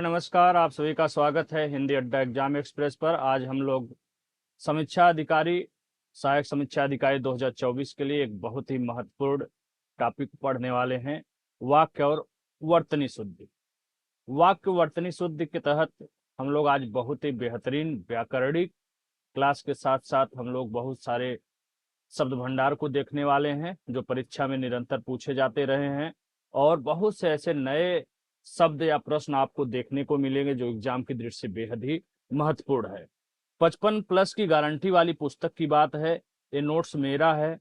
नमस्कार, आप सभी का स्वागत है हिंदी अड्डा एग्जाम एक्सप्रेस पर। आज हम लोग समीक्षा अधिकारी सहायक समीक्षा अधिकारी 2024 के लिए एक बहुत ही महत्वपूर्ण टॉपिक पढ़ने वाले हैं, वाक्य और वर्तनी शुद्धि। वाक्य वर्तनी शुद्धि के तहत हम लोग आज बहुत ही बेहतरीन व्याकरणिक क्लास के साथ साथ हम लोग बहुत सारे शब्द भंडार को देखने वाले हैं जो परीक्षा में निरंतर पूछे जाते रहे हैं, और बहुत से ऐसे नए शब्द या प्रश्न आपको देखने को मिलेंगे जो एग्जाम की दृष्टि से बेहद ही महत्वपूर्ण है। 55+ की गारंटी वाली पुस्तक की बात है। ये नोट्स मेरा है,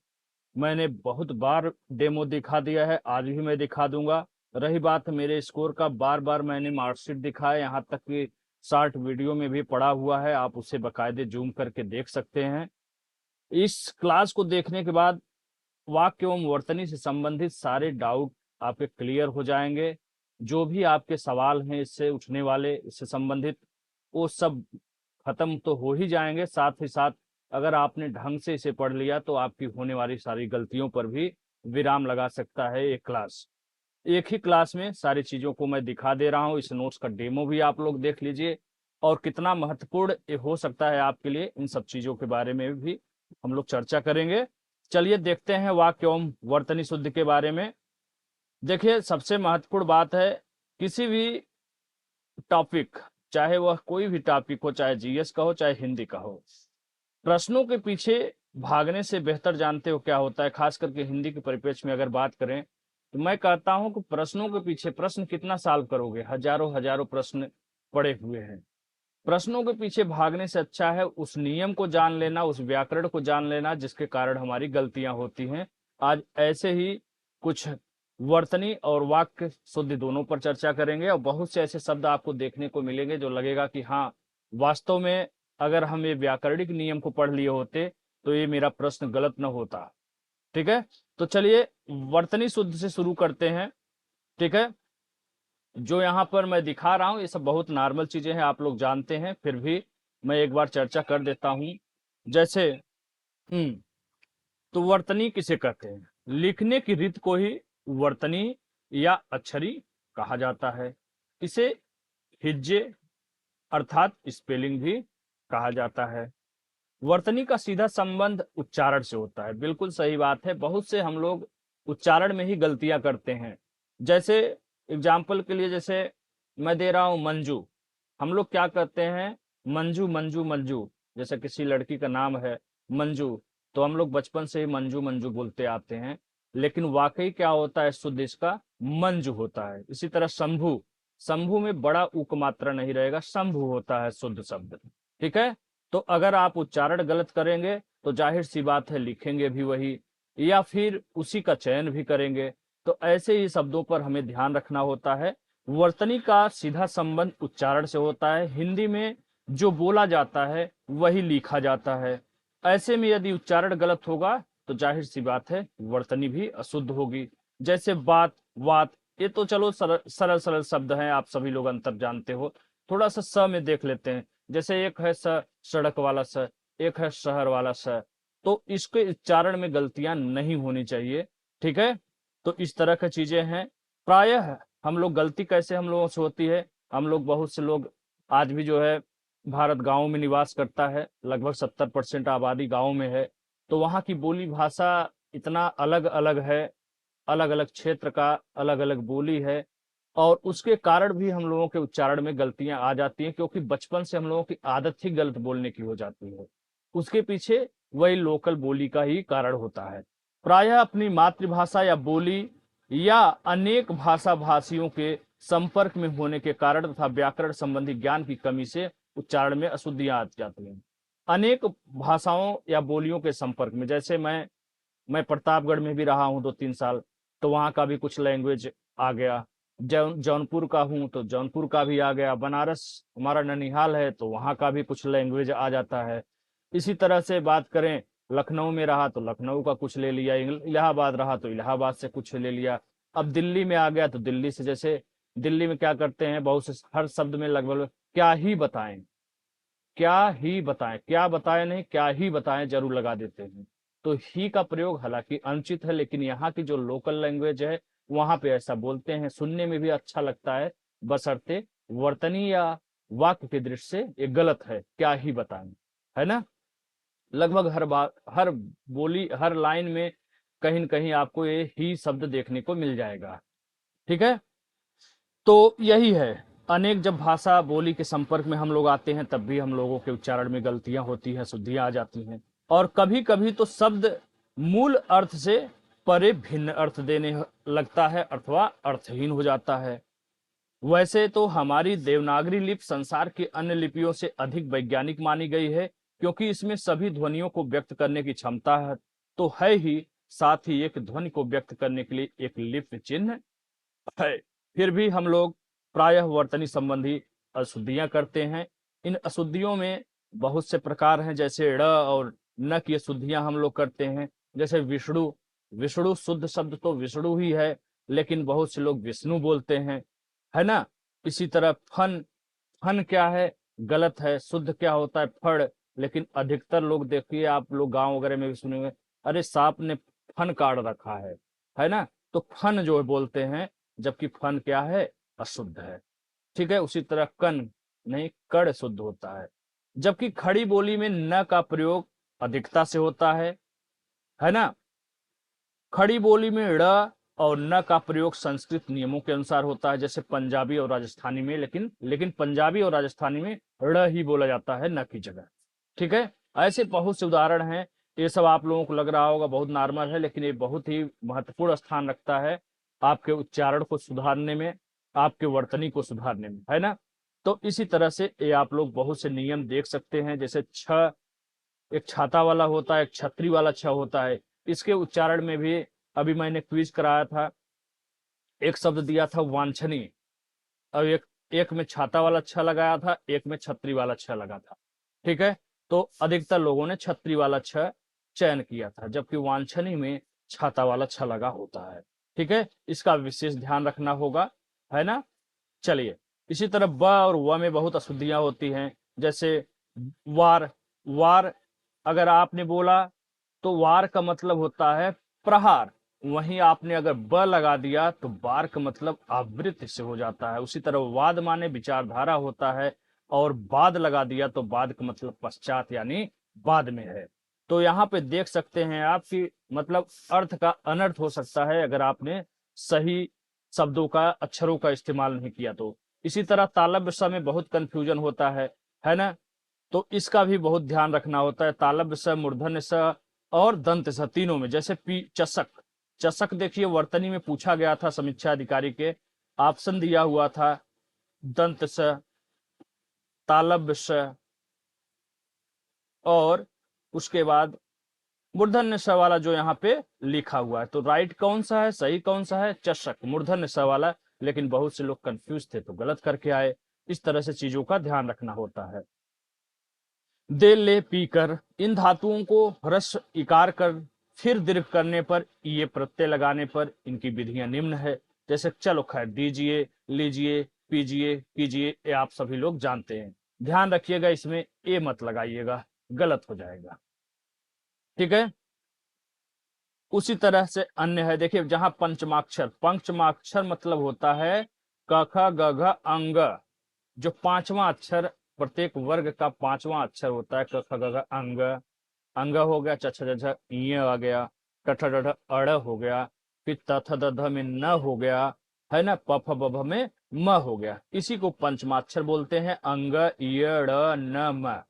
मैंने बहुत बार डेमो दिखा दिया है, आज भी मैं दिखा दूंगा। रही बात मेरे स्कोर का, बार बार मैंने मार्कशीट दिखाया, यहाँ तक कि शॉर्ट वीडियो में भी पड़ा हुआ है, आप उसे बाकायदे जूम करके देख सकते हैं। इस क्लास को देखने के बाद वाक्य एवं वर्तनी से संबंधित सारे डाउट आपके क्लियर हो जाएंगे। जो भी आपके सवाल हैं इससे उठने वाले, इससे संबंधित, वो सब खत्म तो हो ही जाएंगे। साथ ही साथ अगर आपने ढंग से इसे पढ़ लिया तो आपकी होने वाली सारी गलतियों पर भी विराम लगा सकता है ये क्लास। एक ही क्लास में सारी चीजों को मैं दिखा दे रहा हूँ। इस नोट्स का डेमो भी आप लोग देख लीजिए, और कितना महत्वपूर्ण ये हो सकता है आपके लिए, इन सब चीजों के बारे में भी हम लोग चर्चा करेंगे। चलिए देखते हैं वाक्य एवं वर्तनी शुद्धि के बारे में। देखिए, सबसे महत्वपूर्ण बात है, किसी भी टॉपिक, चाहे वह कोई भी टॉपिक हो, चाहे जीएस का हो चाहे हिंदी का हो, प्रश्नों के पीछे भागने से बेहतर जानते हो क्या होता है। खास करके हिंदी के परिप्रेक्ष्य में अगर बात करें तो मैं कहता हूं कि प्रश्नों के पीछे, प्रश्न कितना सॉल्व करोगे, हजारों हजारों प्रश्न पड़े हुए हैं। प्रश्नों के पीछे भागने से अच्छा है उस नियम को जान लेना, उस व्याकरण को जान लेना जिसके कारण हमारी गलतियां होती हैं। आज ऐसे ही कुछ वर्तनी और वाक्य शुद्धि दोनों पर चर्चा करेंगे, और बहुत से ऐसे शब्द आपको देखने को मिलेंगे जो लगेगा कि हाँ, वास्तव में अगर हम ये व्याकरणिक नियम को पढ़ लिए होते तो ये मेरा प्रश्न गलत न होता। ठीक है, तो चलिए वर्तनी शुद्धि से शुरू करते हैं। ठीक है, जो यहाँ पर मैं दिखा रहा हूँ ये सब बहुत नॉर्मल चीजें हैं, आप लोग जानते हैं, फिर भी मैं एक बार चर्चा कर देता हूँ। जैसे तो वर्तनी किसे कहते हैं? लिखने की रीत को ही वर्तनी या अक्षरी कहा जाता है। इसे हिज्जे अर्थात स्पेलिंग भी कहा जाता है। वर्तनी का सीधा संबंध उच्चारण से होता है। बिल्कुल सही बात है, बहुत से हम लोग उच्चारण में ही गलतियां करते हैं। जैसे एग्जाम्पल के लिए, जैसे मैं दे रहा हूं मंजू, हम लोग क्या कहते हैं, मंजू मंजू मंजू। जैसे किसी लड़की का नाम है मंजू, तो हम लोग बचपन से ही मंजू मंजू बोलते आते हैं, लेकिन वाकई क्या होता है, शुद्ध इसका मंजू होता है। इसी तरह शंभू, शंभू में बड़ा उक मात्रा नहीं रहेगा, शंभू होता है शुद्ध शब्द। ठीक है, तो अगर आप उच्चारण गलत करेंगे तो जाहिर सी बात है लिखेंगे भी वही, या फिर उसी का चयन भी करेंगे। तो ऐसे ही शब्दों पर हमें ध्यान रखना होता है। वर्तनी का सीधा संबंध उच्चारण से होता है। हिंदी में जो बोला जाता है वही लिखा जाता है। ऐसे में यदि उच्चारण गलत होगा तो जाहिर सी बात है वर्तनी भी अशुद्ध होगी। जैसे बात, वात, ये तो चलो सरल सरल सरल शब्द हैं, आप सभी लोग अंतर जानते हो। थोड़ा सा स में देख लेते हैं। जैसे एक है स, सड़क वाला स, एक है शहर वाला स, तो इसके उच्चारण में गलतियां नहीं होनी चाहिए। ठीक है, तो इस तरह की चीजें हैं। प्रायः हम लोग गलती कैसे हम लोगों से होती है, हम लोग, बहुत से लोग आज भी जो है भारत गांव में निवास करता है, लगभग 70% आबादी गांव में है, तो वहाँ की बोली भाषा इतना अलग अलग है, अलग अलग क्षेत्र का अलग अलग बोली है, और उसके कारण भी हम लोगों के उच्चारण में गलतियां आ जाती हैं, क्योंकि बचपन से हम लोगों की आदत ही गलत बोलने की हो जाती है। उसके पीछे वही लोकल बोली का ही कारण होता है। प्रायः अपनी मातृभाषा या बोली या अनेक भाषा भाषियों के संपर्क में होने के कारण तथा व्याकरण संबंधी ज्ञान की कमी से उच्चारण में अशुद्धियां आ जाती हैं। अनेक भाषाओं या बोलियों के संपर्क में, जैसे मैं प्रतापगढ़ में भी रहा हूँ 2-3 साल, तो वहाँ का भी कुछ लैंग्वेज आ गया। जौनपुर का हूँ तो जौनपुर का भी आ गया। बनारस हमारा ननिहाल है तो वहाँ का भी कुछ लैंग्वेज आ जाता है। इसी तरह से बात करें, लखनऊ में रहा तो लखनऊ का कुछ ले लिया, इलाहाबाद रहा तो इलाहाबाद से कुछ ले लिया। अब दिल्ली में आ गया तो दिल्ली से, जैसे दिल्ली में क्या करते हैं, बहुत से हर शब्द में लगभग क्या ही बताएं, क्या ही बताएं, क्या बताएं नहीं, क्या ही बताएं जरूर लगा देते हैं। तो ही का प्रयोग हालांकि अनुचित है, लेकिन यहाँ की जो लोकल लैंग्वेज है वहां पे ऐसा बोलते हैं, सुनने में भी अच्छा लगता है, बशर्ते वर्तनी या वाक्य की दृष्टि से ये गलत है, क्या ही बताएं, है ना। लगभग हर बार, हर बोली, हर लाइन में कहीं न कहीं आपको ये ही शब्द देखने को मिल जाएगा। ठीक है, तो यही है, अनेक जब भाषा बोली के संपर्क में हम लोग आते हैं तब भी हम लोगों के उच्चारण में गलतियां होती हैं, शुद्धियां आ जाती हैं, और कभी कभी तो शब्द मूल अर्थ से परे भिन्न अर्थ देने लगता है अथवा अर्थहीन हो जाता है। वैसे तो हमारी देवनागरी लिपि संसार की अन्य लिपियों से अधिक वैज्ञानिक मानी गई है, क्योंकि इसमें सभी ध्वनियों को व्यक्त करने की क्षमता है तो है ही, साथ ही एक ध्वनि को व्यक्त करने के लिए एक लिपि चिन्ह है। फिर भी हम लोग प्रायः वर्तनी संबंधी अशुद्धियां करते हैं। इन अशुद्धियों में बहुत से प्रकार हैं, जैसे ड़ और न की अशुद्धियां हम लोग करते हैं। जैसे विष्णु, विष्णु शुद्ध शब्द तो विष्णु ही है, लेकिन बहुत से लोग विष्णु बोलते हैं, है ना। इसी तरह फन, फन क्या है, गलत है। शुद्ध क्या होता है, फड़। लेकिन अधिकतर लोग देखिए, आप लोग गांव वगैरह में भी सुने हुए, अरे सांप ने फन काट रखा है ना। तो फन जो बोलते हैं, जबकि फन क्या है, अशुद्ध है। ठीक है, उसी तरह कन नहीं, कड़ शुद्ध होता है। जबकि खड़ी बोली में न का प्रयोग अधिकता से होता है ना। खड़ी बोली में ड़ और न का प्रयोग संस्कृत नियमों के अनुसार होता है, जैसे पंजाबी और राजस्थानी में, लेकिन पंजाबी और राजस्थानी में ड़ ही बोला जाता है न की जगह। ठीक है, ऐसे बहुत से उदाहरण हैं। ये सब आप लोगों को लग रहा होगा बहुत नॉर्मल है, लेकिन ये बहुत ही महत्वपूर्ण स्थान रखता है आपके उच्चारण को सुधारने में, आपके वर्तनी को सुधारने में, है ना। तो इसी तरह से ये आप लोग बहुत से नियम देख सकते हैं। जैसे छ, एक छाता वाला होता है, एक छतरी वाला छ होता है। इसके उच्चारण में भी अभी मैंने क्विज कराया था, एक शब्द दिया था वांछनीय, और एक में छाता वाला छ लगाया था, एक में छतरी वाला छ लगा था। ठीक है, तो अधिकतर लोगों ने छतरी वाला छ चयन किया था, जबकि वांछनीय में छाता वाला छ लगा होता है। ठीक है, इसका विशेष ध्यान रखना होगा, है ना। चलिए, इसी तरह ब और व में बहुत अशुद्धियां होती हैं। जैसे वार, वार अगर आपने बोला तो वार का मतलब होता है प्रहार, वहीं आपने अगर ब लगा दिया तो वार का मतलब आवृत्ति से हो जाता है। उसी तरह वाद माने विचारधारा होता है, और बाद लगा दिया तो बाद का मतलब पश्चात यानी बाद में है। तो यहाँ पे देख सकते हैं आप कि मतलब अर्थ का अनर्थ हो सकता है अगर आपने सही शब्दों का, अक्षरों का इस्तेमाल नहीं किया तो। इसी तरह तालव्य स में बहुत कंफ्यूजन होता है ना। तो इसका भी बहुत ध्यान रखना होता है। तालव्य स, मूर्धन्य स और दंत स तीनों में। जैसे पी चषक, चषक देखिए वर्तनी में पूछा गया था समीक्षा अधिकारी के, ऑप्शन दिया हुआ था दंत स, तालव्य स और उसके बाद मूर्धन्य स वाला जो यहाँ पे लिखा हुआ है। तो राइट कौन सा है, सही कौन सा है, चषक, मूर्धन्य स वाला। लेकिन बहुत से लोग कंफ्यूज थे तो गलत करके आए। इस तरह से चीजों का ध्यान रखना होता है। दे, ले, पी कर, इन धातुओं को ह्रस्व इकार कर फिर दीर्घ करने पर, ये प्रत्यय लगाने पर इनकी विधियां निम्न है। जैसे चलो खैर, दीजिए, लीजिए, पीजिए, कीजिए, ये आप सभी लोग जानते हैं। ध्यान रखिएगा, इसमें ए मत लगाइएगा, गलत हो जाएगा। ठीक है, उसी तरह से अन्य है। देखिए, जहां पंचमाक्षर, पंचमाक्षर मतलब होता है क ख ग घ अंग, जो पांचवा अक्षर, प्रत्येक वर्ग का पांचवा अक्षर होता है। क ख ग घ अंग, अंग हो गया। च छ ज झ ञ आ गया। ट ठ ड ढ अड़ हो गया। फिर त थ द ध में न हो गया, है ना। प फ ब भ में म हो गया। इसी को पंचमाक्षर बोलते हैं, अंग, य, ड़, न, म।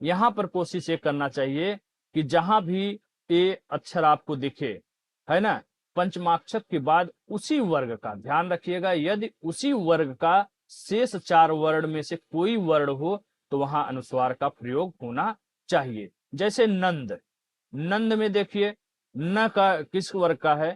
यहां पर कोशिश ये करना चाहिए कि जहां भी ए अक्षर आपको दिखे, है ना, पंचमाक्षर के बाद उसी वर्ग का ध्यान रखिएगा। यदि उसी वर्ग का शेष चार वर्ण में से कोई वर्ण हो तो वहां अनुस्वार का प्रयोग होना चाहिए। जैसे नंद, नंद में देखिए न का किस वर्ग का है,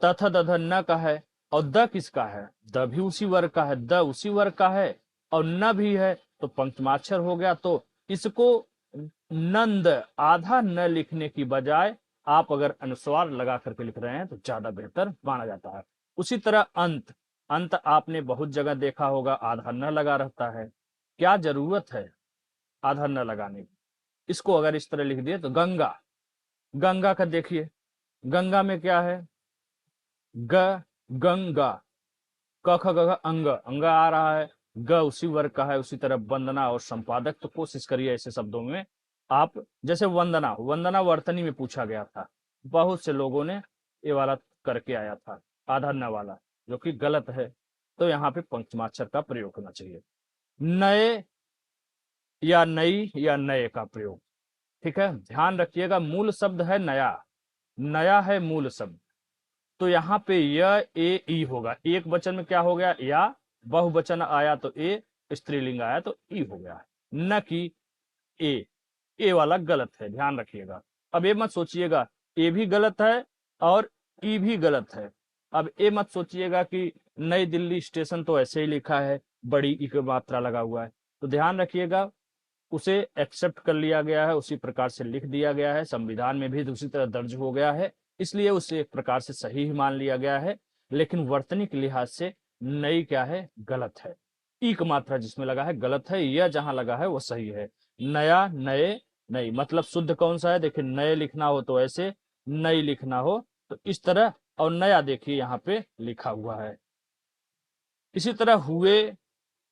तथा दध न का है, और द किसका है, द भी उसी वर्ग का है, द उसी वर्ग का है, और न भी है, तो पंचमाक्षर हो गया। तो इसको नंद आधा न लिखने की बजाय आप अगर अनुस्वार लगा करके लिख रहे हैं तो ज्यादा बेहतर माना जाता है। उसी तरह अंत, अंत आपने बहुत जगह देखा होगा आधा न लगा रहता है। क्या जरूरत है आधा न लगाने की, इसको अगर इस तरह लिख दिए तो गंगा, गंगा का देखिए, गंगा में क्या है, ग, गंगा, क ख ग घ अंग, अंग आ रहा है। ग उसी वर्ग का है, उसी तरह वंदना और संपादक। तो कोशिश करिए ऐसे शब्दों में आप, जैसे वंदना, वंदना वर्तनी में पूछा गया था, बहुत से लोगों ने ये वाला करके आया था, आधा न वाला, जो कि गलत है। तो यहाँ पे पंचमाक्षर का प्रयोग होना चाहिए। नए या नई या नए का प्रयोग, ठीक है, ध्यान रखिएगा, मूल शब्द है नया, नया है मूल शब्द। तो यहाँ पे य ए ई होगा, एक वचन में क्या हो गया या, बहुवचन आया तो ए, स्त्रीलिंग आया तो ई हो गया, न कि ए वाला गलत है, ध्यान रखिएगा। अब ये मत सोचिएगा ए भी गलत है और ई भी गलत है। अब ये मत सोचिएगा कि नई दिल्ली स्टेशन तो ऐसे ही लिखा है, बड़ी ई की मात्रा लगा हुआ है। तो ध्यान रखिएगा, उसे एक्सेप्ट कर लिया गया है, उसी प्रकार से लिख दिया गया है, संविधान में भी उसी तरह दर्ज हो गया है, इसलिए उसे एक प्रकार से सही ही मान लिया गया है। लेकिन वर्तनी के लिहाज से नई क्या है, गलत है। ई की मात्रा जिसमें लगा है गलत है, यह जहां लगा है वो सही है। नया, नए, नई, मतलब शुद्ध कौन सा है, देखिए नए लिखना हो तो ऐसे, नई लिखना हो तो इस तरह, और नया देखिए यहाँ पे लिखा हुआ है। इसी तरह हुए,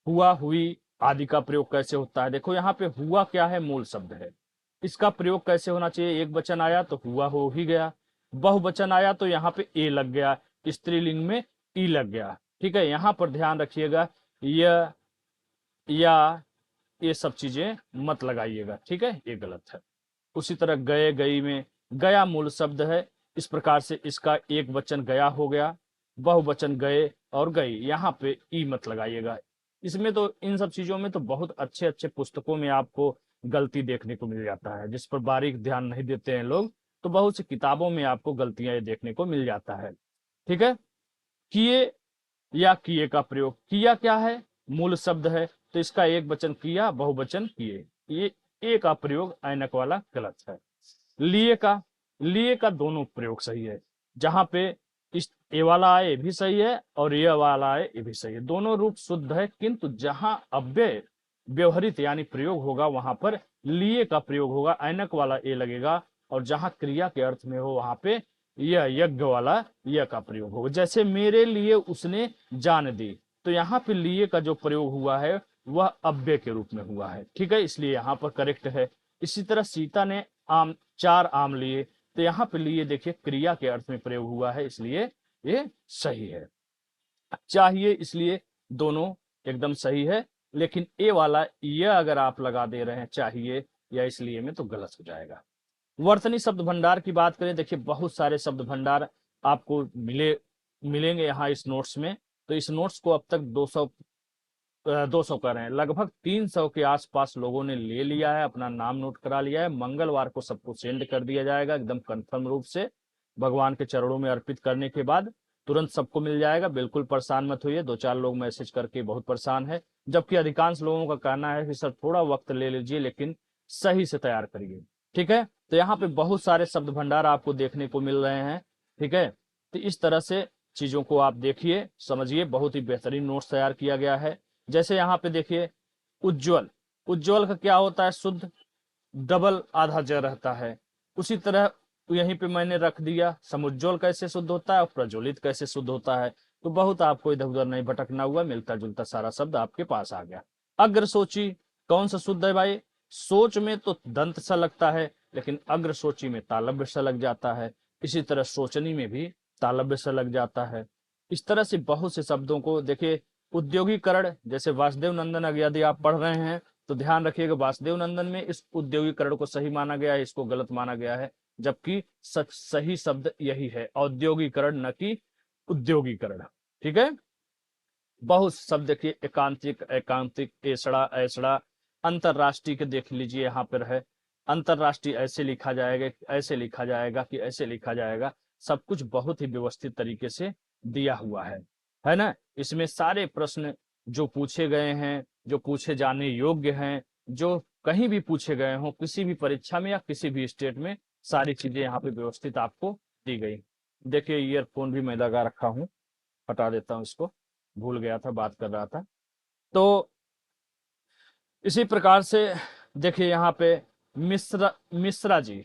हुआ, हुई आदि का प्रयोग कैसे होता है, देखो यहाँ पे हुआ क्या है, मूल शब्द है, इसका प्रयोग कैसे होना चाहिए, एक वचन आया तो हुआ हो ही गया, बहुवचन आया तो यहाँ पे ए लग गया, स्त्रीलिंग में ई लग गया, ठीक है। यहाँ पर ध्यान रखिएगा, य या ये सब चीजें मत लगाइएगा, ठीक है, ये गलत है। उसी तरह गए, गई में गया मूल शब्द है, इस प्रकार से इसका एक वचन गया हो गया, बहुवचन गए और गई, यहाँ पे ई मत लगाइएगा। इसमें तो, इन सब चीजों में तो बहुत अच्छे अच्छे पुस्तकों में आपको गलती देखने को मिल जाता है, जिस पर बारीक ध्यान नहीं देते हैं लोग, तो बहुत सी किताबों में आपको गलतियां देखने को मिल जाता है, ठीक है। किए या किए का प्रयोग, किया क्या है, मूल शब्द है, तो इसका एक वचन किया, बहुवचन किए, ये ए का प्रयोग ऐनक वाला गलत है। लिए का दोनों प्रयोग सही है, जहां पे इस ए वाला आए भी सही है और ये वाला आए ये भी सही है, दोनों रूप शुद्ध है, किंतु जहां अव्यय व्यवहारित यानी प्रयोग होगा वहां पर लिए का प्रयोग होगा, ऐनक वाला ए लगेगा, और जहां क्रिया के अर्थ में हो वहां पे यह यज्ञ वाला यह का प्रयोग होगा। जैसे मेरे लिए उसने जान दी, तो यहाँ पे लिए का जो प्रयोग हुआ है वह अव्यय के रूप में हुआ है, ठीक है, इसलिए यहाँ पर करेक्ट है। इसी तरह सीता ने आम, 4 आम लिए, तो यहाँ पे लिए देखिए क्रिया के अर्थ में प्रयोग हुआ है, इसलिए ये सही है। चाहिए, इसलिए दोनों एकदम सही है, लेकिन ए वाला यह अगर आप लगा दे रहे हैं चाहिए या इसलिए में, तो गलत हो जाएगा। वर्तनी शब्द भंडार की बात करें, देखिए बहुत सारे शब्द भंडार आपको मिलेंगे यहाँ इस नोट्स में। तो इस नोट्स को अब तक 200 कर रहे हैं, लगभग 300 के आसपास लोगों ने ले लिया है, अपना नाम नोट करा लिया है। मंगलवार को सबको सेंड कर दिया जाएगा एकदम कंफर्म रूप से, भगवान के चरणों में अर्पित करने के बाद तुरंत सबको मिल जाएगा। बिल्कुल परेशान मत होइए, 2-4 लोग मैसेज करके बहुत परेशान है, जबकि अधिकांश लोगों का कहना है कि सर थोड़ा वक्त ले लीजिए लेकिन सही से तैयार करिए, ठीक है। तो यहाँ पे बहुत सारे शब्द भंडार आपको देखने को मिल रहे हैं, ठीक है। तो इस तरह से चीजों को आप देखिए, समझिए, बहुत ही बेहतरीन नोट्स तैयार किया गया है। जैसे यहाँ पे देखिए उज्ज्वल, उज्ज्वल का क्या होता है, शुद्ध डबल आधा ज रहता है। उसी तरह यहीं पे मैंने रख दिया समुज्ज्वल कैसे शुद्ध होता है और प्रज्वलित कैसे शुद्ध होता है। तो बहुत आपको इधर उधर नहीं भटकना हुआ, मिलता जुलता सारा शब्द आपके पास आ गया। अग्र सोची कौन सा शुद्ध है भाई, सोच में तो दंत सा लगता है, लेकिन अग्र सोची में तालव्य सा लग जाता है। इसी तरह सोचनी में भी तालव्य सा लग जाता है। इस तरह से बहुत से शब्दों को देखिए। उद्योगीकरण, जैसे वासुदेव नंदन यदि आप पढ़ रहे हैं तो ध्यान रखिएगा, वासुदेव नंदन में इस उद्योगीकरण को सही माना गया है, इसको गलत माना गया है, जबकि सही शब्द यही है, औद्योगिकरण न कि उद्योगीकरण, ठीक है। बहुत शब्द देखिए, एकांतिक, एकांतिक, एसड़ा, ऐसड़ा, अंतरराष्ट्रीय के देख लीजिए, यहाँ पर है अंतरराष्ट्रीय ऐसे लिखा जाएगा, ऐसे लिखा जाएगा कि ऐसे लिखा जाएगा, सब कुछ बहुत ही व्यवस्थित तरीके से दिया हुआ है ना। इसमें सारे प्रश्न जो पूछे गए हैं, जो पूछे जाने योग्य हैं, जो कहीं भी पूछे गए हों किसी भी परीक्षा में या किसी भी स्टेट में, सारी चीजें यहाँ पे व्यवस्थित आपको दी गई। देखिए ईयरफोन भी मैं लगा रखा हूँ, हटा देता हूँ इसको, भूल गया था, बात कर रहा था। तो इसी प्रकार से देखिए यहाँ पे मिश्रा जी,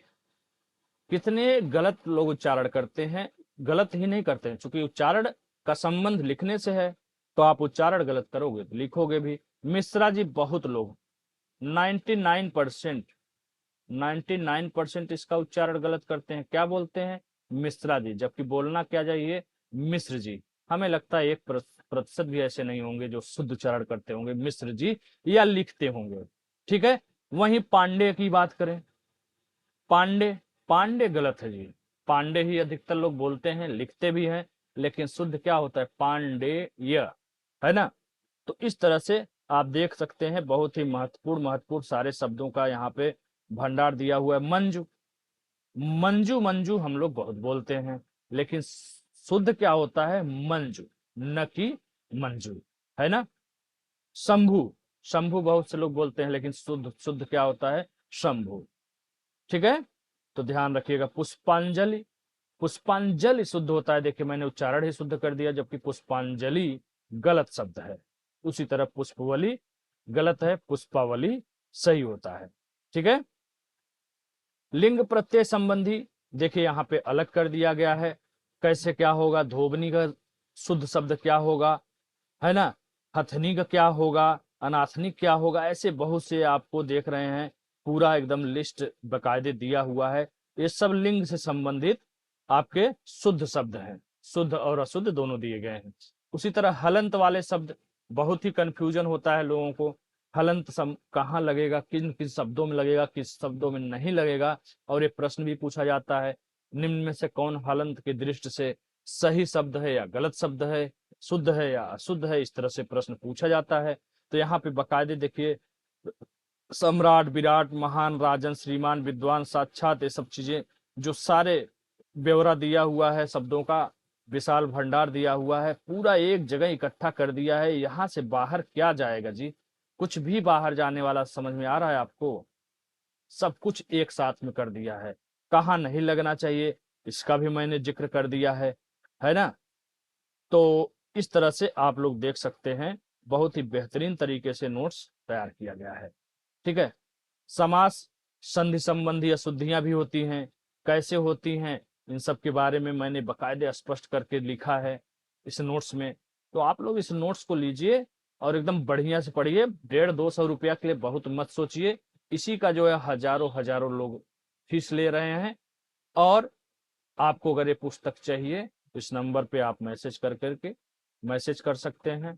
कितने गलत लोग उच्चारण करते हैं, गलत ही नहीं करते हैं, चूंकि उच्चारण का संबंध लिखने से है, तो आप उच्चारण गलत करोगे तो लिखोगे भी। मिश्रा जी बहुत लोग 99% 99% इसका उच्चारण गलत करते हैं, क्या बोलते हैं? मिश्रा जी, जबकि बोलना क्या चाहिए? मिश्र जी। हमें लगता है 1% भी ऐसे नहीं होंगे जो शुद्ध उच्चारण करते होंगे मिश्र जी या लिखते होंगे। ठीक है। वहीं पांडे की बात करें, पांडे, पांडे गलत है जी। पांडे ही अधिकतर लोग बोलते हैं, लिखते भी हैं, लेकिन शुद्ध क्या होता है? पांडेय, है ना। तो इस तरह से आप देख सकते हैं बहुत ही महत्वपूर्ण महत्वपूर्ण सारे शब्दों का यहाँ पे भंडार दिया हुआ है। मंजू, मंजू मंजू हम लोग बहुत बोलते हैं, लेकिन शुद्ध क्या होता है? मंजू, न कि मंजू, है ना। शंभु, शंभु बहुत से लोग बोलते हैं, लेकिन शुद्ध शुद्ध क्या होता है? शंभु। ठीक है, तो ध्यान रखिएगा। पुष्पांजलि, पुष्पांजलि शुद्ध होता है, देखिए मैंने उच्चारण ही शुद्ध कर दिया, जबकि पुष्पांजलि गलत शब्द है। उसी तरह पुष्पवली गलत है, पुष्पावली सही होता है। ठीक है। लिंग प्रत्यय संबंधी देखिए यहाँ पे अलग कर दिया गया है, कैसे क्या होगा? धोबनी का शुद्ध शब्द क्या होगा, है ना। हथनी का क्या होगा, अनाथनी क्या होगा, ऐसे बहुत से आपको देख रहे हैं, पूरा एकदम लिस्ट बकायदे दिया हुआ है। ये सब लिंग से संबंधित आपके शुद्ध शब्द हैं, शुद्ध और अशुद्ध दोनों दिए गए हैं। उसी तरह हलंत वाले शब्द, बहुत ही कंफ्यूजन होता है लोगों को, हलंत कहाँ लगेगा, किन किन शब्दों में लगेगा, किस शब्दों में नहीं लगेगा, और ये प्रश्न भी पूछा जाता है, निम्न में से कौन हलंत की दृष्टि से सही शब्द है या गलत शब्द है, शुद्ध है या अशुद्ध है, इस तरह से प्रश्न पूछा जाता है। तो यहाँ पे बकायदे देखिए, सम्राट, विराट, महान, राजन, श्रीमान, विद्वान, साक्षात, ये सब चीजें जो सारे ब्यौरा दिया हुआ है शब्दों का, विशाल भंडार दिया हुआ है, पूरा एक जगह इकट्ठा कर दिया है। यहाँ से बाहर क्या जाएगा जी? कुछ भी बाहर जाने वाला समझ में आ रहा है आपको? सब कुछ एक साथ में कर दिया है। कहाँ नहीं लगना चाहिए इसका भी मैंने जिक्र कर दिया है ना। तो इस तरह से आप लोग देख सकते हैं, बहुत ही बेहतरीन तरीके से नोट्स तैयार किया गया है। ठीक है। समास संधि संबंधी अशुद्धियां भी होती हैं, कैसे होती हैं इन सब के बारे में मैंने बकायदे स्पष्ट करके लिखा है इस नोट्स में। तो आप लोग इस नोट्स को लीजिए और एकदम बढ़िया से पढ़िए। 150-200 रुपया के लिए बहुत मत सोचिए, इसी का जो है हजारों हजारों लोग फीस ले रहे हैं। और आपको अगर ये पुस्तक चाहिए तो इस नंबर पे आप मैसेज कर करके मैसेज कर सकते हैं।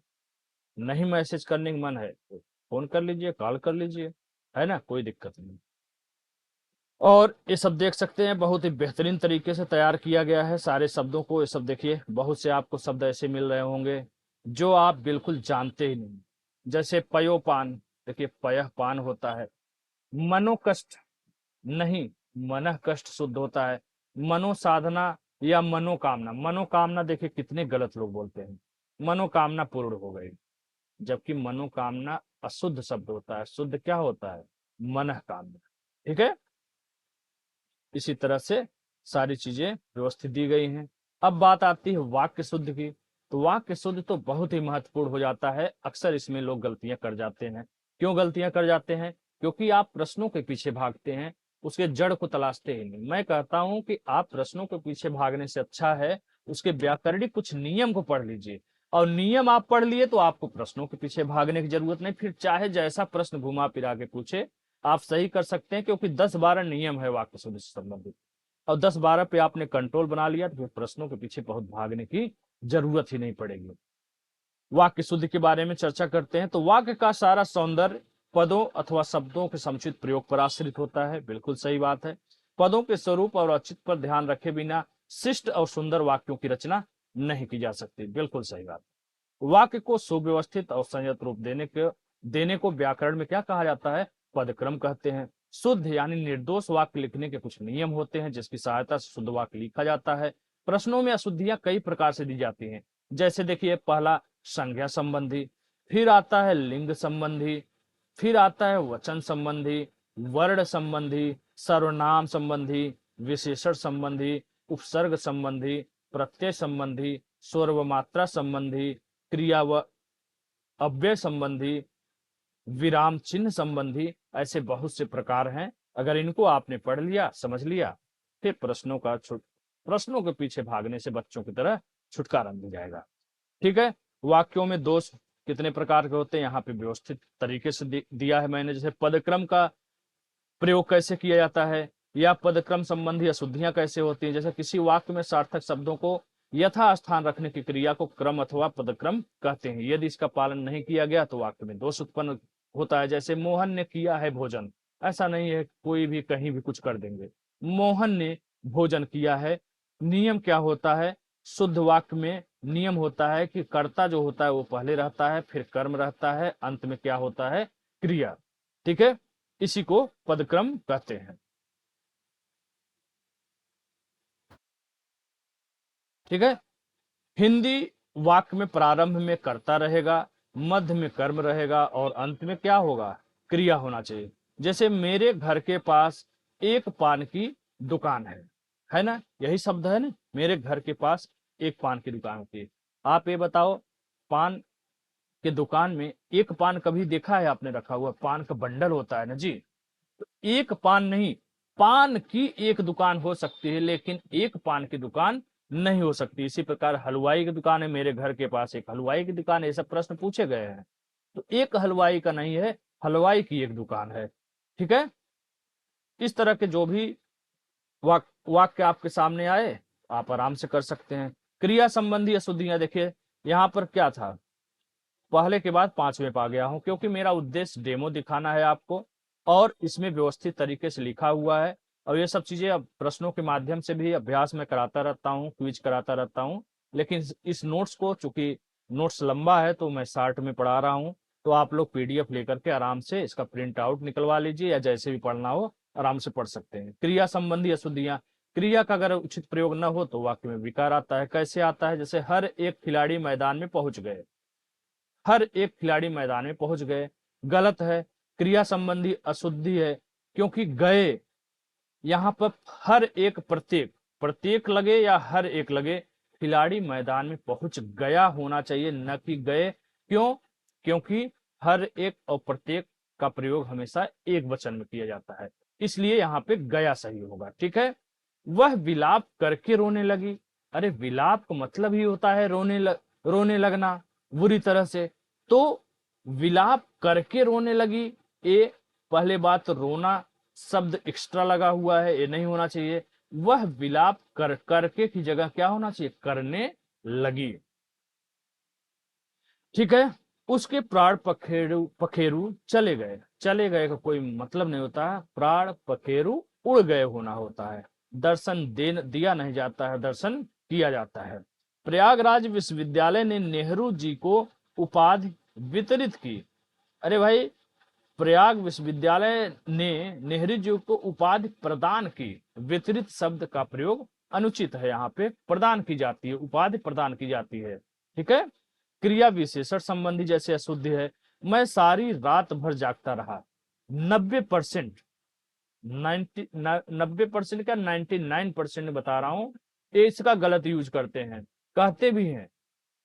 नहीं मैसेज करने का मन है तो फोन कर लीजिए, कॉल कर लीजिए, है ना, कोई दिक्कत नहीं। और ये सब देख सकते हैं, बहुत ही बेहतरीन तरीके से तैयार किया गया है सारे शब्दों को। ये सब देखिए, बहुत से आपको शब्द ऐसे मिल रहे होंगे जो आप बिल्कुल जानते ही नहीं, जैसे पयोपान, देखिए पयः पान होता है। मनोकष्ट नहीं, मनः कष्ट शुद्ध होता है। मनोसाधना या मनोकामना, मनोकामना देखिए कितने गलत लोग बोलते हैं, मनोकामना पूर्ण हो गई, जबकि मनोकामना अशुद्ध शब्द होता है, शुद्ध क्या होता है? मनः कामना। ठीक है। इसी तरह से सारी चीजें व्यवस्थित दी गई हैं। अब बात आती है वाक्य शुद्ध की। तो वाक्य शुद्ध तो बहुत ही महत्वपूर्ण हो जाता है, अक्सर इसमें लोग गलतियां कर जाते हैं। क्यों गलतियां कर जाते हैं? क्योंकि आप प्रश्नों के पीछे भागते हैं, उसके जड़ को तलाशते ही नहीं। मैं कहता हूं कि आप प्रश्नों के पीछे भागने से अच्छा है उसके व्याकरणिक कुछ नियम को पढ़ लीजिए, और नियम आप पढ़ लिए तो आपको प्रश्नों के पीछे भागने की जरूरत नहीं। फिर चाहे जैसा प्रश्न घुमा फिरा के पूछे, आप सही कर सकते हैं, क्योंकि 10-12 नियम है वाक्य शुद्धि से संबंधित, और 10-12 पे आपने कंट्रोल बना लिया तो फिर प्रश्नों के पीछे बहुत भागने की जरूरत ही नहीं पड़ेगी। वाक्य शुद्धि के बारे में चर्चा करते हैं। तो वाक्य का सारा सौंदर्य पदों अथवा शब्दों के समुचित प्रयोग पर आश्रित होता है, बिल्कुल सही बात है। पदों के स्वरूप और औचित्य पर ध्यान रखे बिना शिष्ट और सुंदर वाक्यों की रचना नहीं की जा सकती, बिल्कुल सही बात। वाक्य को सुव्यवस्थित और संयत रूप देने को व्याकरण में क्या कहा जाता है? पदक्रम कहते हैं। शुद्ध यानी निर्दोष वाक्य लिखने के कुछ नियम होते हैं जिसकी सहायता से शुद्ध वाक्य लिखा जाता है। प्रश्नों में अशुद्धियां कई प्रकार से दी जाती हैं, जैसे देखिए, पहला संज्ञा संबंधी, फिर आता है लिंग संबंधी, फिर आता है वचन संबंधी, वर्ण संबंधी, सर्वनाम संबंधी, विशेषण संबंधी, उपसर्ग संबंधी, प्रत्यय संबंधी, स्वर व मात्रा संबंधी, क्रिया व अव्यय संबंधी, विराम चिन्ह संबंधी, ऐसे बहुत से प्रकार हैं। अगर इनको आपने पढ़ लिया, समझ लिया, फिर प्रश्नों के पीछे भागने से बच्चों की तरह छुटकारा मिल जाएगा। ठीक है। वाक्यों में दोष कितने प्रकार के होते हैं यहाँ पे व्यवस्थित तरीके से दिया है मैंने। जैसे पदक्रम का प्रयोग कैसे किया जाता है या पदक्रम संबंधी अशुद्धियां कैसे होती हैं। जैसे किसी वाक्य में सार्थक शब्दों को यथा स्थान रखने की क्रिया को क्रम अथवा पदक्रम कहते हैं। यदि इसका पालन नहीं किया गया तो वाक्य में दोष उत्पन्न होता है। जैसे मोहन ने किया है भोजन, ऐसा नहीं है कोई भी कहीं भी कुछ कर देंगे। मोहन ने भोजन किया है। नियम क्या होता है, शुद्ध वाक्य में नियम होता है कि कर्ता जो होता है वो पहले रहता है, फिर कर्म रहता है, अंत में क्या होता है, क्रिया। ठीक है, इसी को पदक्रम कहते हैं। ठीक है, हिंदी वाक्य में प्रारंभ में कर्ता रहेगा, मध्य में कर्म रहेगा और अंत में क्या होगा, क्रिया होना चाहिए। जैसे मेरे घर के पास एक पान की दुकान है ना, यही शब्द है ना, मेरे घर के पास एक पान की दुकान होती है। आप ये बताओ, पान के दुकान में एक पान कभी देखा है आपने रखा हुआ? पान का बंडल होता है ना जी। तो एक पान नहीं, पान की एक दुकान हो सकती है लेकिन एक पान की दुकान नहीं हो सकती। इसी प्रकार हलवाई की दुकान है, मेरे घर के पास एक हलवाई की दुकान है, ये सब प्रश्न पूछे गए हैं। तो एक हलवाई का नहीं है, हलवाई की एक दुकान है। ठीक है, इस तरह के जो भी वाक्य आपके सामने आए आप आराम से कर सकते हैं। क्रिया संबंधी अशुद्धियां देखिए, यहाँ पर क्या था, पहले के बाद पांचवें पा गया हूं क्योंकि मेरा उद्देश्य डेमो दिखाना है आपको और इसमें व्यवस्थित तरीके से लिखा हुआ है। और ये सब चीजें अब प्रश्नों के माध्यम से भी अभ्यास में कराता रहता हूँ, क्विज कराता रहता हूँ। लेकिन इस नोट्स को, चूंकि नोट्स लंबा है तो मैं शार्ट में पढ़ा रहा हूँ, तो आप लोग पीडीएफ लेकर के आराम से इसका प्रिंट आउट निकलवा लीजिए या जैसे भी पढ़ना हो आराम से पढ़ सकते हैं। क्रिया संबंधी अशुद्धियां, क्रिया का अगर उचित प्रयोग न हो तो वाक्य में विकार आता है। कैसे आता है, जैसे हर एक खिलाड़ी मैदान में पहुंच गए, हर एक खिलाड़ी मैदान में पहुंच गए, गलत है, क्रिया संबंधी अशुद्धि है। क्योंकि गए, यहां पर हर एक, प्रत्येक, प्रत्येक लगे या हर एक लगे, खिलाड़ी मैदान में पहुंच गया होना चाहिए, न कि गए। क्यों? क्योंकि हर एक और प्रत्येक का प्रयोग हमेशा एक वचन में किया जाता है, इसलिए यहाँ पे गया सही होगा। ठीक है, वह विलाप करके रोने लगी। अरे विलाप का मतलब ही होता है रोने लगना बुरी तरह से। तो विलाप करके रोने लगी, ये पहले बात, रोना शब्द एक्स्ट्रा लगा हुआ है, ये नहीं होना चाहिए। वह विलाप करके की जगह क्या होना चाहिए, करने लगी। ठीक है, उसके प्राण पखेरु पखेरु चले गए। चले गए का कोई मतलब नहीं होता है, प्राण पखेरु उड़ गए होना होता है। दर्शन दिया नहीं जाता है, दर्शन किया जाता है। प्रयागराज विश्वविद्यालय ने नेहरू जी को उपाधि वितरित की। अरे भाई, प्रयाग विश्वविद्यालय ने नेहरू जी को उपाधि प्रदान की। वितरित शब्द का प्रयोग अनुचित है, यहाँ पे प्रदान की जाती है, उपाधि प्रदान की जाती है। ठीक है, क्रिया विशेषण संबंधी जैसे अशुद्धि है, मैं सारी रात भर जागता रहा। 90%, 90% का 99% बता रहा हूं, इसका गलत यूज करते हैं, कहते भी हैं।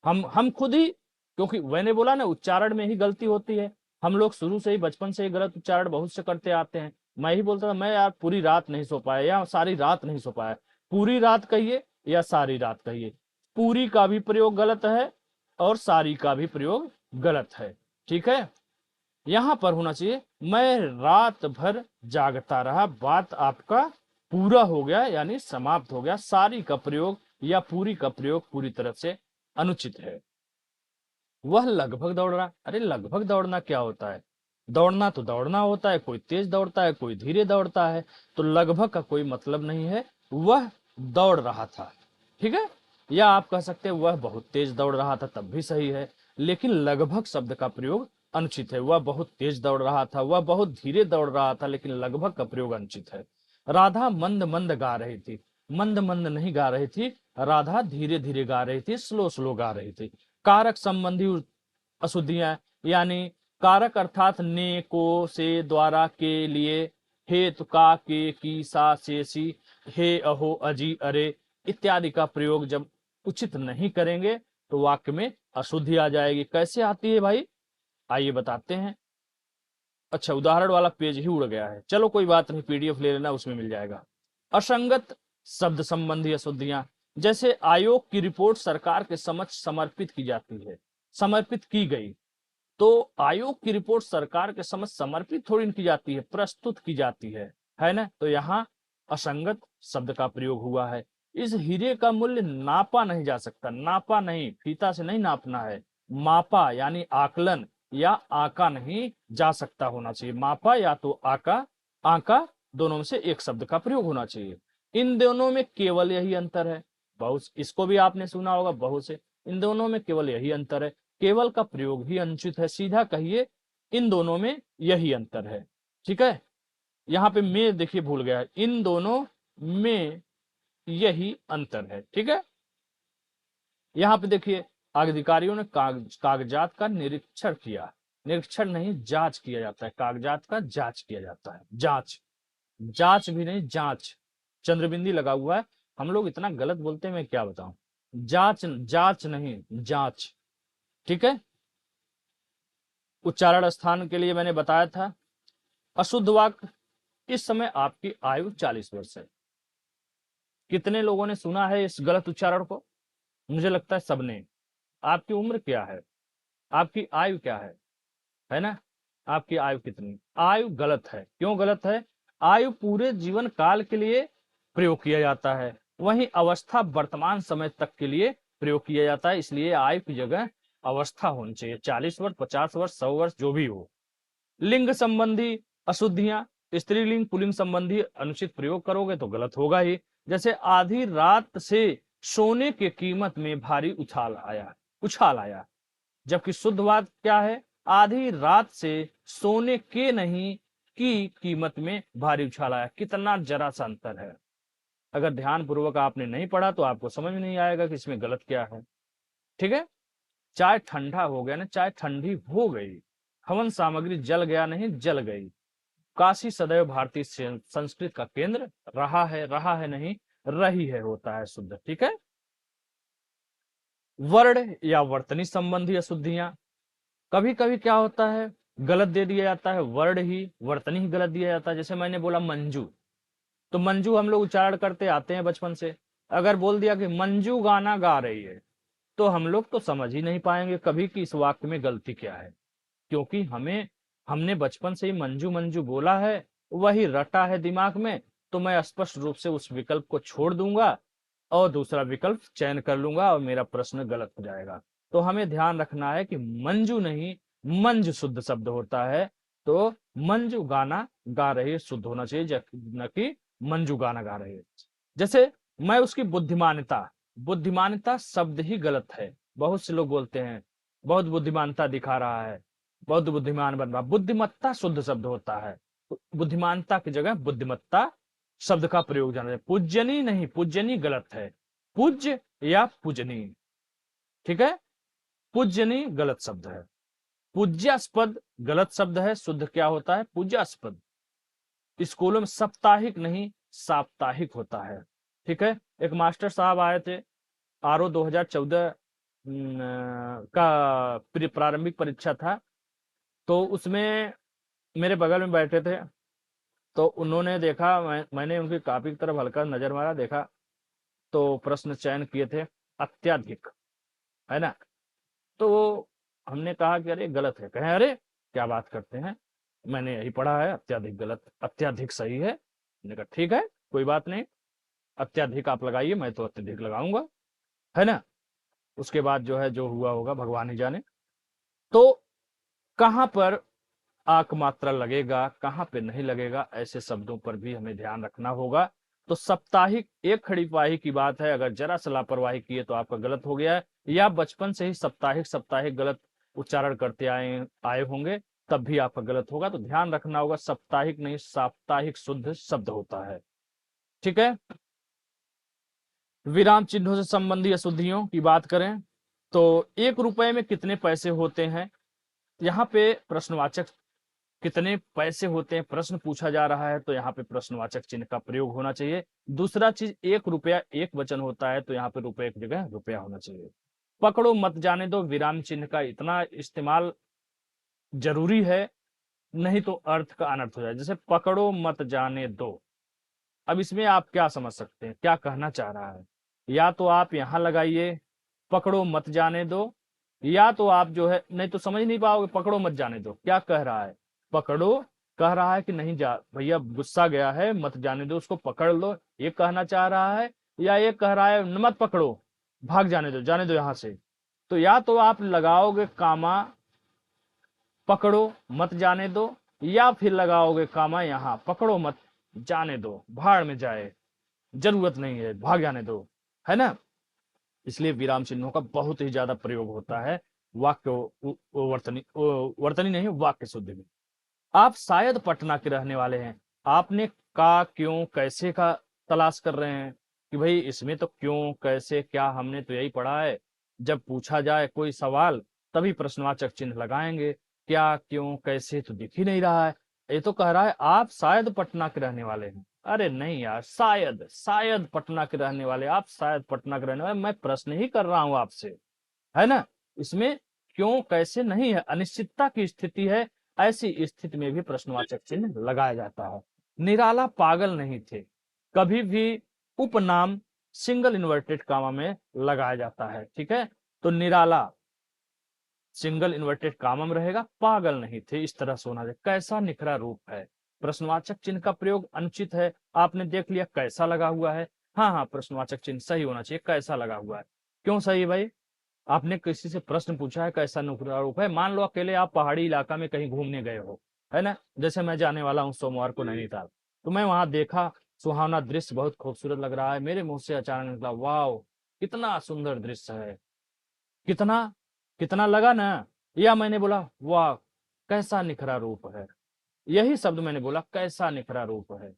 हम खुद ही, क्योंकि मैंने बोला ना उच्चारण में ही गलती होती है। हम लोग शुरू से ही, बचपन से ही गलत उच्चारण बहुत से करते आते हैं। मैं ही बोलता था, मैं यार पूरी रात नहीं सो पाया या सारी रात नहीं सो पाया। पूरी रात कहिए या सारी रात कहिए, पूरी का भी प्रयोग गलत है और सारी का भी प्रयोग गलत है। ठीक है, यहां पर होना चाहिए मैं रात भर जागता रहा, बात आपका पूरा हो गया यानी समाप्त हो गया। सारी का प्रयोग या पूरी का प्रयोग पूरी तरह से अनुचित है। वह लगभग दौड़ रहा, अरे लगभग दौड़ना क्या होता है, दौड़ना तो दौड़ना होता है, कोई तेज दौड़ता है कोई धीरे दौड़ता है, तो लगभग का कोई मतलब नहीं है। वह दौड़ रहा था। ठीक है, या आप कह सकते हैं वह बहुत तेज दौड़ रहा था, तब भी सही है। लेकिन लगभग शब्द का प्रयोग अनुचित है। वह बहुत तेज दौड़ रहा था, वह बहुत धीरे दौड़ रहा था, लेकिन लगभग का प्रयोग अनुचित है। राधा मंद मंद गा रही थी, मंद मंद नहीं गा रही थी, राधा धीरे धीरे गा रही थी, स्लो स्लो गा रही थी। कारक संबंधी अशुद्धियां, यानी कारक अर्थात ने, को, से, द्वारा, के, लिए, हेतु, का, के, की, सा, से, सी, हे, अहो, अजी, अरे इत्यादि का प्रयोग जब उचित नहीं करेंगे तो वाक्य में अशुद्धि आ जाएगी। कैसे आती है भाई, आइए बताते हैं। अच्छा, उदाहरण वाला पेज ही उड़ गया है, चलो कोई बात नहीं, पीडीएफ ले लेना, उसमें मिल जाएगा। असंगत शब्द संबंधी अशुद्धियां, जैसे आयोग की रिपोर्ट सरकार के समक्ष समर्पित की जाती है। समर्पित की गई। तो आयोग की रिपोर्ट सरकार के समक्ष समर्पित थोड़ी की जाती है, प्रस्तुत की जाती है ना। तो यहाँ असंगत शब्द का प्रयोग हुआ है। इस हीरे का मूल्य नापा नहीं जा सकता, नापा नहीं, फीता से नहीं नापना है, मापा यानी आकलन या आका नहीं जा सकता होना चाहिए। मापा या तो आका, आका, दोनों में से एक शब्द का प्रयोग होना चाहिए। इन दोनों में केवल यही अंतर है। बहुत, इसको भी आपने सुना होगा बहुत से, इन दोनों में केवल यही अंतर है। केवल का प्रयोग ही अनुचित है, सीधा कहिए इन दोनों में यही अंतर है। ठीक है, यहाँ पे मैं देखिए भूल गया है, इन दोनों में यही अंतर है। ठीक है, यहाँ पे देखिए अधिकारियों ने कागजात का निरीक्षण किया, निरीक्षण नहीं जांच किया जाता है, कागजात का जांच किया जाता है, जांच, जांच भी नहीं जांच, चंद्रबिंदी लगा हुआ है। हम लोग इतना गलत बोलते हैं, मैं क्या बताऊं, जांच, जांच नहीं जांच। ठीक है, उच्चारण स्थान के लिए मैंने बताया था। अशुद्ध वाक्य, इस समय आपकी आयु 40 वर्ष है। कितने लोगों ने सुना है इस गलत उच्चारण को? मुझे लगता है सबने। आपकी उम्र क्या है, आपकी आयु क्या है ना, आपकी आयु कितनी? आयु गलत है। क्यों गलत है? आयु पूरे जीवन काल के लिए प्रयोग किया जाता है, वहीं अवस्था वर्तमान समय तक के लिए प्रयोग किया जाता है। इसलिए आयु की जगह अवस्था होनी चाहिए, 40 वर्ष, 50 वर्ष, 100 वर्ष, जो भी हो। लिंग संबंधी अशुद्धियां, स्त्रीलिंग पुल्लिंग संबंधी अनुचित प्रयोग करोगे तो गलत होगा ही। जैसे आधी रात से सोने की कीमत में भारी उछाल आया, उछाल आया। जबकि शुद्ध बात क्या है? आधी रात से सोने के नहीं की कीमत में भारी उछाल आया। कितना जरा सा अंतर है। अगर ध्यान पूर्वक आपने नहीं पढ़ा तो आपको समझ में नहीं आएगा कि इसमें गलत क्या है। ठीक है, चाय ठंडा हो गया ना, चाय ठंडी हो गई। हवन सामग्री जल गया नहीं, जल गई। काशी सदैव भारतीय संस्कृत का केंद्र रहा है नहीं, रही है होता है शुद्ध। ठीक है, वर्ण या वर्तनी संबंधी अशुद्धियां, कभी कभी क्या होता है गलत दे दिया जाता है, वर्ण ही वर्तनी ही गलत दिया जाता है। जैसे मैंने बोला मंजू, तो मंजू हम लोग उच्चारण करते आते हैं बचपन से। अगर बोल दिया कि मंजू गाना गा रही है, तो हम लोग तो समझ ही नहीं पाएंगे कभी कि इस वाक्य में गलती क्या है, क्योंकि हमने बचपन से ही मंजू मंजू बोला है, वही रटा है दिमाग में। तो मैं स्पष्ट रूप से उस विकल्प को छोड़ दूंगा और दूसरा विकल्प चयन कर लूंगा और मेरा प्रश्न गलत हो जाएगा। तो हमें ध्यान रखना है कि मंजू नहीं, मंज शुद्ध शब्द होता है। तो मंजू गाना गा रही शुद्ध होना चाहिए, न कि मंजू गाना गा रही है। जैसे मैं उसकी बुद्धिमानता, बुद्धिमानता शब्द ही गलत है। बहुत से लोग बोलते हैं बहुत बुद्धिमानता दिखा रहा है, बहुत बुद्धिमान बन रहा। बुद्धिमत्ता शुद्ध शब्द होता है, बुद्धिमानता की जगह बुद्धिमत्ता शब्द का प्रयोग जाना है। पूज्यनी नहीं, पूज्यनी गलत है, पूज्य या पूजनी। ठीक है, पूज्यनी गलत शब्द है, पूज्यास्पद गलत शब्द है। शुद्ध क्या होता है? पूज्यास्पद। स्कूलों में साप्ताहिक नहीं साप्ताहिक होता है। ठीक है, एक मास्टर साहब आए थे, आरओ 2014 का प्रारंभिक परीक्षा था, तो उसमें मेरे बगल में बैठे थे। तो उन्होंने देखा, मैंने उनकी कॉपी की तरफ हल्का नजर मारा, देखा तो प्रश्न चयन किए थे अत्यधिक, है ना। तो हमने कहा कि अरे गलत है। कहें अरे क्या बात करते हैं, मैंने यही पढ़ा है अत्यधिक गलत, अत्यधिक सही है। मैंने कहा ठीक है कोई बात नहीं, अत्यधिक आप लगाइए, मैं तो अत्यधिक लगाऊंगा, है ना। उसके बाद जो है जो हुआ होगा भगवान ही जाने। तो कहां पर आक मात्रा लगेगा, कहां पे नहीं लगेगा, ऐसे शब्दों पर भी हमें ध्यान रखना होगा। तो साप्ताहिक एक खड़ी पाही की बात है, अगर जरा सा लापरवाही किए तो आपका गलत हो गया है, या बचपन से ही साप्ताहिक साप्ताहिक गलत उच्चारण करते आए होंगे, तब भी आपका गलत होगा। तो ध्यान रखना होगा, साप्ताहिक नहीं साप्ताहिक शुद्ध शब्द होता है। ठीक है, विराम चिन्हों से संबंधी अशुद्धियों की बात करें तो 1 रुपए में कितने पैसे होते हैं? यहाँ पे प्रश्नवाचक कितने पैसे होते हैं प्रश्न पूछा जा रहा है, तो यहाँ पे प्रश्नवाचक चिन्ह का प्रयोग होना चाहिए। दूसरा चीज 1 रुपया एक वचन होता है, तो यहाँ पे रुपए की जगह रुपया होना चाहिए। पकड़ो मत जाने दो, विराम चिन्ह का इतना इस्तेमाल जरूरी है, नहीं तो अर्थ का अनर्थ हो जाए। जैसे पकड़ो मत जाने दो, अब इसमें आप क्या समझ सकते हैं, क्या कहना चाह रहा है? या तो आप यहां लगाइए पकड़ो मत जाने दो, या तो आप जो है, नहीं तो समझ नहीं पाओगे। पकड़ो मत जाने दो क्या कह रहा है, पकड़ो कह रहा है कि नहीं जा भैया, गुस्सा गया है मत जाने दो उसको, पकड़ लो ये कहना चाह रहा है, या ये कह रहा है मत पकड़ो भाग जाने दो यहां से। तो या तो आप लगाओगे कामा पकड़ो मत जाने दो, या फिर लगाओगे कामा यहाँ पकड़ो मत जाने दो, भाड़ में जाए, जरूरत नहीं है भाग जाने दो, है ना। इसलिए विराम चिन्हों का बहुत ही ज्यादा प्रयोग होता है वाक्य वर्तनी वर्तनी नहीं, वाक्य शुद्धि में। आप शायद पटना के रहने वाले हैं, आपने का क्यों कैसे का तलाश कर रहे हैं कि भाई इसमें तो क्यों कैसे क्या हमने तो यही पढ़ा है। जब पूछा जाए कोई सवाल तभी प्रश्नवाचक चिन्ह लगाएंगे, क्या क्यों कैसे तो दिख ही नहीं रहा है। ये तो कह रहा है आप शायद पटना के रहने वाले हैं, अरे नहीं यार, शायद शायद पटना के रहने वाले, आप शायद पटना के रहने वाले, मैं प्रश्न ही कर रहा हूं आपसे, है ना। इसमें क्यों कैसे नहीं है, अनिश्चितता की स्थिति है, ऐसी स्थिति में भी प्रश्नवाचक चिन्ह लगाया जाता है। निराला पागल नहीं थे, कभी भी उपनाम सिंगल इन्वर्टेड कामा में लगाया जाता है, ठीक है। तो निराला सिंगल इन्वर्टेड कामा में रहेगा, पागल नहीं थे इस तरह से होना चाहिए। कैसा निखरा रूप है, प्रश्नवाचक चिन्ह का प्रयोग अनुचित है। आपने देख लिया कैसा लगा हुआ है, हाँ हाँ प्रश्नवाचक चिन्ह सही होना चाहिए, कैसा लगा हुआ है। क्यों सही है भाई, आपने किसी से प्रश्न पूछा है कैसा निखरा रूप है, मान लो अकेले आप पहाड़ी इलाका में कहीं घूमने गए हो, है ना। जैसे मैं जाने वाला हूँ सोमवार को नैनीताल, तो मैं वहां देखा सुहावना दृश्य बहुत खूबसूरत लग रहा है, मेरे मुंह से अचानक निकला वाह कितना सुंदर दृश्य है, कितना कितना लगा ना, या मैंने बोला वाह कैसा निखरा रूप है, यही शब्द मैंने बोला कैसा निखरा रूप है।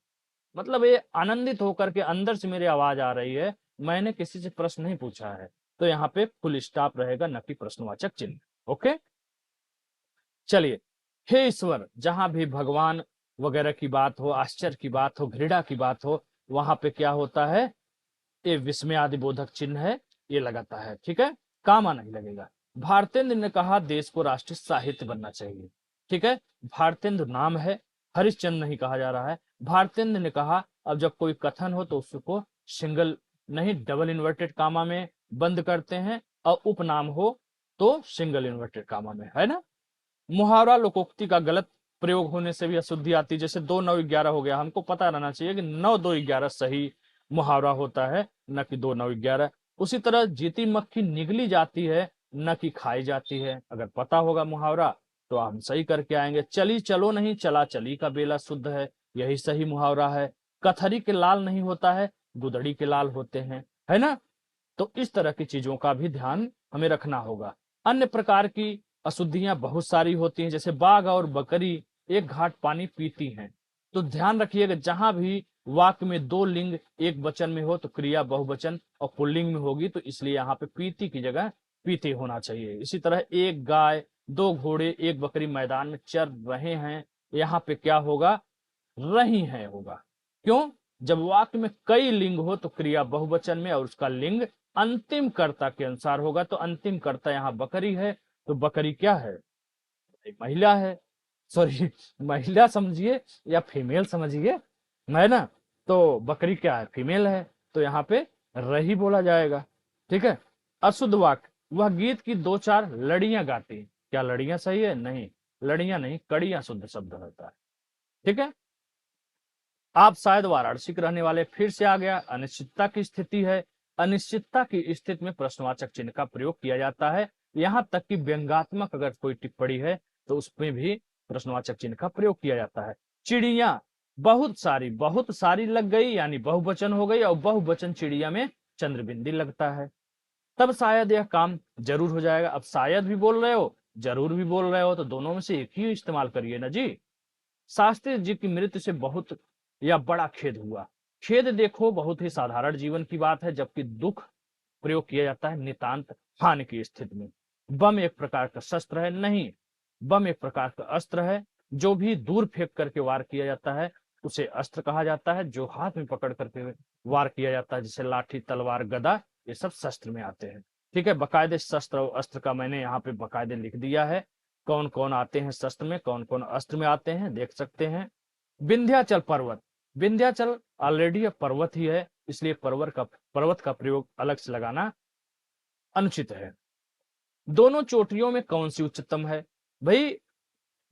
मतलब ये आनंदित होकर के अंदर से मेरी आवाज आ रही है, मैंने किसी से प्रश्न नहीं पूछा है। तो यहाँ पे फुल स्टॉप रहेगा, न कि प्रश्नवाचक चिन्ह। ओके, चलिए। हे ईश्वर, जहां भी भगवान वगैरह की बात हो, आश्चर्य की बात हो, घृणा की बात हो, वहां पे क्या होता है, ये विस्मय आदि बोधक चिन्ह है, ये लगाता है, ठीक है, कामा नहीं लगेगा। भारतेंद्र ने कहा देश को राष्ट्रीय साहित्य बनना चाहिए, ठीक है। भारतेंद्र नाम है, हरिश्चंद्र नहीं कहा जा रहा है। भारतेंद्र ने कहा, अब जब कोई कथन हो तो उसको सिंगल नहीं डबल इन्वर्टेड कामा में बंद करते हैं, और उपनाम हो तो सिंगल इन्वर्टेड कामा में, है ना। मुहावरा लोकोक्ति का गलत प्रयोग होने से भी अशुद्धि आती है, जैसे 2 9 11 हो गया, हमको पता रहना चाहिए कि 9 2 11 सही मुहावरा होता है, न कि 2 9 11। उसी तरह जीती मक्खी निगली जाती है, न कि खाई जाती है, अगर पता होगा मुहावरा तो हम सही करके आएंगे। चली चलो नहीं चला चली का बेला शुद्ध है, यही सही मुहावरा है। कथरी के लाल नहीं होता है, गुदड़ी के लाल होते हैं, है ना। तो इस तरह की चीजों का भी ध्यान हमें रखना होगा। अन्य प्रकार की अशुद्धियां बहुत सारी होती हैं, जैसे बाघ और बकरी एक घाट पानी पीती हैं। तो ध्यान रखिएगा, जहां भी वाक्य में 2 लिंग एक वचन में हो तो क्रिया बहुवचन और पुल्लिंग में होगी, तो इसलिए यहाँ पे पीती की जगह पीते होना चाहिए। इसी तरह एक गाय 2 घोड़े एक बकरी मैदान में चर रहे हैं, यहाँ पे क्या होगा, रही है होगा। क्यों, जब वाक्य में कई लिंग हो तो क्रिया बहुवचन में और उसका लिंग अंतिम कर्ता के अनुसार होगा। तो अंतिम कर्ता यहाँ बकरी है, तो बकरी क्या है, महिला है, सॉरी महिला समझिए या फीमेल समझिए, है ना। तो बकरी क्या है, फीमेल है, तो यहाँ पे रही बोला जाएगा, ठीक है। अशुद्ध वाक्य, वह गीत की 2 4 लड़ियां गाती, क्या लड़ियां सही है, नहीं लड़ियां नहीं, कड़ियां शुद्ध शब्द होता है, ठीक है। आप शायद वाराणसी के रहने वाले, फिर से आ गया, अनिश्चितता की स्थिति है। अनिश्चितता की स्थिति में प्रश्नवाचक चिन्ह का प्रयोग किया जाता है, यहां तक कि व्यंग्यात्मक अगर कोई टिप्पणी है तो उसमें भी प्रश्नवाचक चिन्ह का प्रयोग किया जाता है। चिड़िया बहुत सारी लग गई, यानी बहुवचन हो गई, और बहुवचन चिड़िया में चंद्रबिंदी लगता है, तब शायद यह काम जरूर हो जाएगा। अब शायद भी बोल रहे हो, जरूर भी बोल रहे हो, तो दोनों में से एक ही इस्तेमाल करिए ना जी। शास्त्री जी की मृत्यु से बहुत या बड़ा खेद हुआ। खेद देखो बहुत ही साधारण जीवन की बात है, जबकि दुख प्रयोग किया जाता है नितांत हानि की स्थिति में। बम एक प्रकार का शस्त्र है, नहीं, बम एक प्रकार का अस्त्र है, जो भी दूर फेंक करके वार किया जाता है उसे अस्त्र कहा जाता है, जो हाथ में पकड़ करके वार किया जाता है जैसे लाठी तलवार गदा, ये सब शस्त्र में आते हैं, ठीक है। बाकायदे शस्त्र और अस्त्र का मैंने यहाँ पे बाकायदे लिख दिया है, कौन कौन आते हैं शस्त्र में, कौन कौन अस्त्र में आते हैं, देख सकते हैं। विंध्याचल पर्वत, विंध्याचल ऑलरेडी पर्वत ही है, इसलिए पर्वत का प्रयोग अलग से लगाना अनुचित है। दोनों चोटियों में कौन सी उच्चतम है? भाई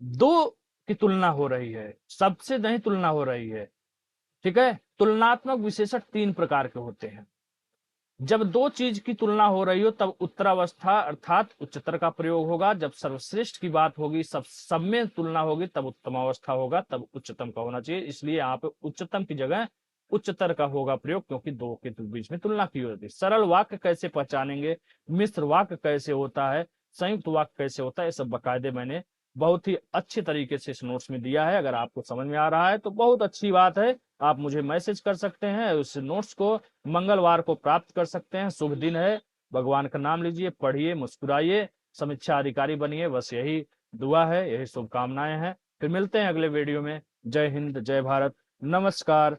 दो की तुलना हो रही है, सबसे नहीं तुलना हो रही है। ठीक है, तुलनात्मक विशेषण तीन प्रकार के होते हैं। जब दो चीज की तुलना हो रही हो तब उत्तरावस्था अर्थात उच्चतर का प्रयोग होगा। जब सर्वश्रेष्ठ की बात होगी, सब में तुलना होगी, तब उत्तमावस्था होगा, तब उच्चतम का होना चाहिए। इसलिए यहाँ पे उच्चतम की जगह उच्चतर का होगा प्रयोग, क्योंकि दो के बीच में तुलना की होती है। सरल वाक्य कैसे पहचानेंगे, मिश्र वाक्य कैसे होता है, संयुक्त वाक्य कैसे होता है, ये सब बकायदे मैंने बहुत ही अच्छे तरीके से इस नोट्स में दिया है। अगर आपको समझ में आ रहा है तो बहुत अच्छी बात है, आप मुझे मैसेज कर सकते हैं, उस नोट्स को मंगलवार को प्राप्त कर सकते हैं। शुभ दिन है, भगवान का नाम लीजिए, पढ़िए, मुस्कुराइए, समीक्षा अधिकारी बनिए, बस यही दुआ है, यही शुभकामनाएं हैं। फिर मिलते हैं अगले वीडियो में। जय हिंद, जय भारत, नमस्कार।